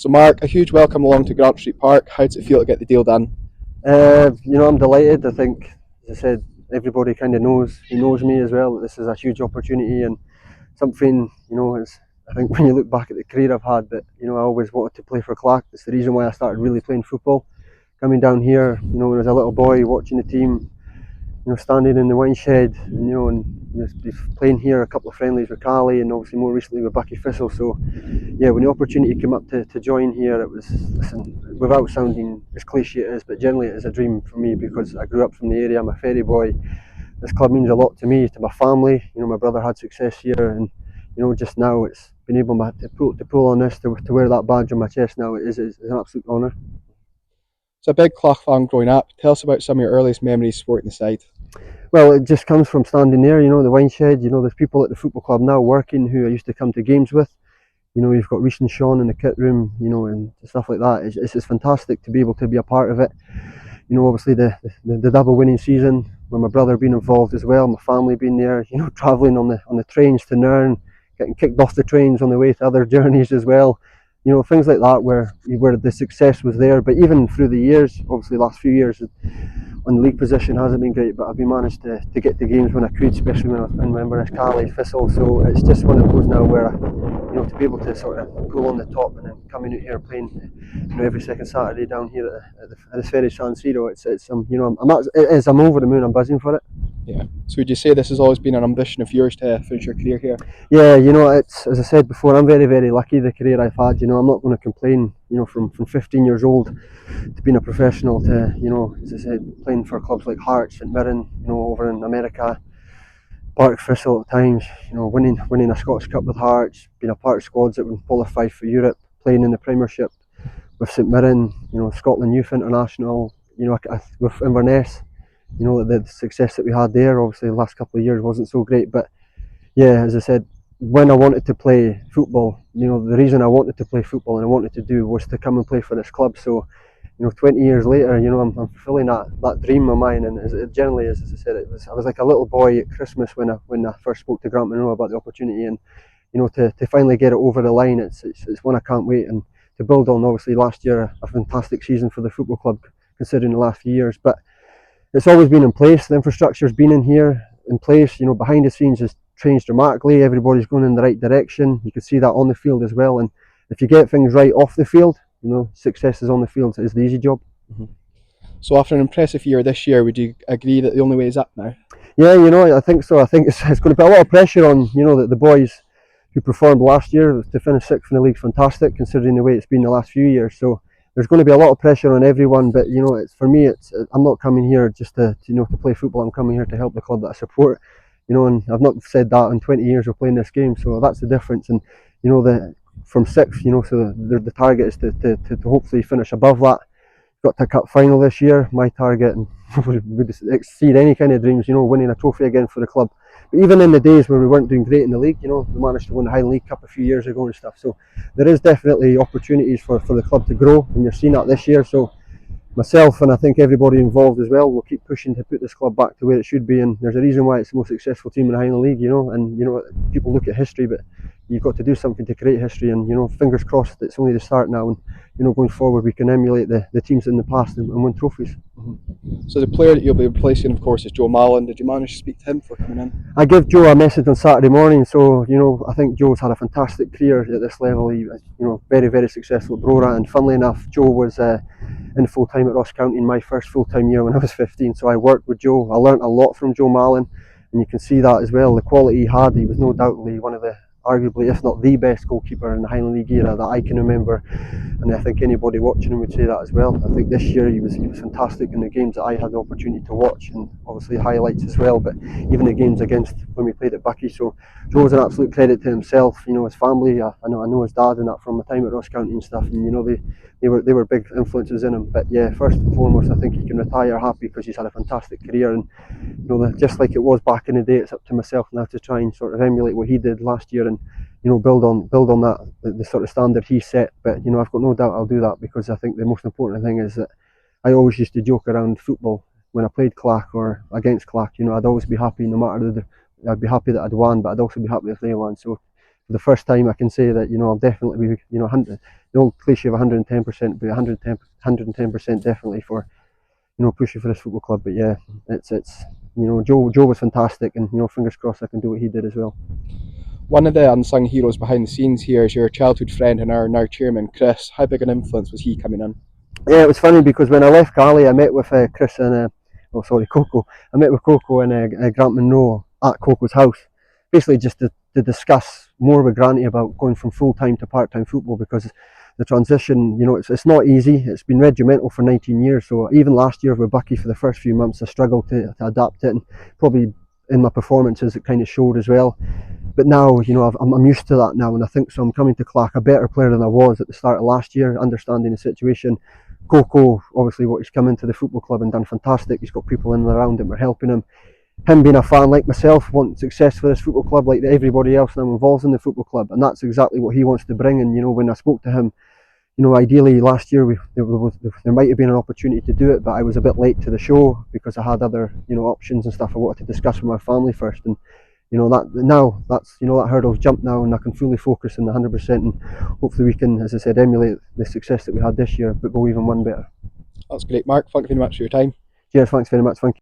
So Mark, a huge welcome along to Grant Street Park. How does it feel to get the deal done? I'm delighted. I think, as I said, everybody kind of knows who knows me as well. This is a huge opportunity and something, is, I think when you look back at the career I've had, that I always wanted to play for Clack. It's the reason why I started really playing football. Coming down here, when I was a little boy watching the team, standing in the wine shed, and playing here a couple of friendlies with Cali, and obviously more recently with Bucky Thistle. So yeah, when the opportunity came up to join here, it was, listen, without sounding as cliche it is, but generally it is a dream for me because I grew up from the area. I'm a ferry boy. This club means a lot to me, to my family. My brother had success here, and just now it's been able to pull on this, to wear that badge on my chest now is an absolute honour. So a big Clach fan growing up. Tell us about some of your earliest memories supporting the side. Well, it just comes from standing there, the wine shed. There's people at the football club now working who I used to come to games with. You've got Reece and Sean in the kit room, and stuff like that. It's fantastic to be able to be a part of it. Obviously the double winning season, with my brother being involved as well, my family being there, travelling on the trains to Nairn, getting kicked off the trains on the way to other journeys as well. Things like that where the success was there. But even through the years, obviously the last few years, on the league position hasn't been great, but I've been managed to get to games when I could, especially when I was playing Inverness, Cali, Thistle. So it's just one of those now where, to be able to sort of pull on the top and then coming out here playing, every second Saturday down here at the Ferry San Siro, I'm over the moon. I'm buzzing for it. Yeah. So would you say this has always been an ambition of yours to finish your career here? Yeah, it's, as I said before, I'm very, very lucky the career I've had. I'm not going to complain. From 15 years old to being a professional to, as I said, playing for clubs like Hearts, St Mirren, over in America, Partick Thistle at times, winning a Scottish Cup with Hearts, being a part of squads that would qualify for Europe, playing in the Premiership with St Mirren, Scotland Youth International, with Inverness, the success that we had there. Obviously the last couple of years wasn't so great, but yeah, as I said, when I wanted to play football, the reason I wanted to play football and I wanted to do was to come and play for this club. So 20 years later, I'm fulfilling that dream of mine, and it generally is, as I said, I was like a little boy at Christmas when I first spoke to Grant Monroe about the opportunity, and to finally get it over the line, it's one I can't wait, and to build on. Obviously last year a fantastic season for the football club considering the last few years, but it's always been in place. The infrastructure's been in place. Behind the scenes has changed dramatically. Everybody's going in the right direction. You can see that on the field as well, and if you get things right off the field, success is on the field. Is the easy job. Mm-hmm. So after an impressive year this year, would you agree that the only way is up now? Yeah, I think so. I think it's going to put a lot of pressure on the boys who performed last year. To finish sixth in the league's fantastic considering the way it's been the last few years. So there's going to be a lot of pressure on everyone. But it's, for me, I'm not coming here just to play football. I'm coming here to help the club that I support. And I've not said that in 20 years of playing this game. So that's the difference. And from sixth, so the target is to hopefully finish above that. Got to a cup final this year. My target and would exceed any kind of dreams, winning a trophy again for the club. But even in the days where we weren't doing great in the league, we managed to win the Highland League Cup a few years ago and stuff. So there is definitely opportunities for the club to grow, and you're seeing that this year. So myself, and I think everybody involved as well, will keep pushing to put this club back to where it should be. And there's a reason why it's the most successful team in the Highland League, and people look at history, but you've got to do something to create history. And fingers crossed, it's only the start now, and going forward we can emulate the teams in the past and win trophies. Mm-hmm. So the player that you'll be replacing, of course, is Joe Mallon. Did you manage to speak to him before coming in? I gave Joe a message on Saturday morning. So I think Joe's had a fantastic career at this level. He was very, very successful at Brora, and funnily enough, Joe was in full time at Ross County in my first full time year when I was 15. So I worked with Joe. I learnt a lot from Joe Mallon, and you can see that as well. The quality he had, he was no doubtly one of the, arguably, if not the best goalkeeper in the Highland League era that I can remember, and I think anybody watching him would say that as well. I think this year he was fantastic in the games that I had the opportunity to watch, and obviously highlights as well, but even the games against when we played at Bucky. So Joe's an absolute credit to himself, his family. I know his dad and that from the time at Ross County and stuff, and they were big influences in him. But yeah, first and foremost, I think he can retire happy because he's had a fantastic career, and just like it was back in the day, it's up to myself now to try and sort of emulate what he did last year, and build on that, the sort of standard he set. But I've got no doubt I'll do that, because I think the most important thing is that I always used to joke around football when I played Clach or against Clach. I'd always be happy no matter I'd be happy that I'd won, but I'd also be happy if they won. So for the first time I can say that, you know, I'll definitely be, you know, 100, the old cliche of 110%, but 110% definitely for, you know, pushing for this football club. But yeah, it's you know, Joe was fantastic, and you know, fingers crossed I can do what he did as well. One of the unsung heroes behind the scenes here is your childhood friend and our now chairman, Chris. How big an influence was he coming in? Yeah, it was funny because when I left Cali, I met with Chris and oh sorry, Coco. I met with Coco and Grant Monroe at Coco's house, basically just to discuss more with Granty about going from full time to part time football, because the transition, you know, it's not easy. It's been regimental for 19 years, so even last year with Bucky for the first few months, I struggled to adapt it, and probably in my performances it kind of showed as well. But now, you know, I'm used to that now, and I think so. I'm coming to Clark a better player than I was at the start of last year, understanding the situation. Coco, obviously, what he's come into the football club and done fantastic. He's got people in and around him, we're helping him. Him being a fan like myself, wanting success for this football club like everybody else now involved in the football club, and that's exactly what he wants to bring. And you know, when I spoke to him, you know, ideally last year there might have been an opportunity to do it, but I was a bit late to the show because I had other, you know, options and stuff I wanted to discuss with my family first. And you know, that now that's, you know, that hurdle's jumped now, and I can fully focus on the 100%, and hopefully we can, as I said, emulate the success that we had this year, but go even one better. That's great, Mark. Thank you very much for your time. Cheers, thanks very much. Thank you.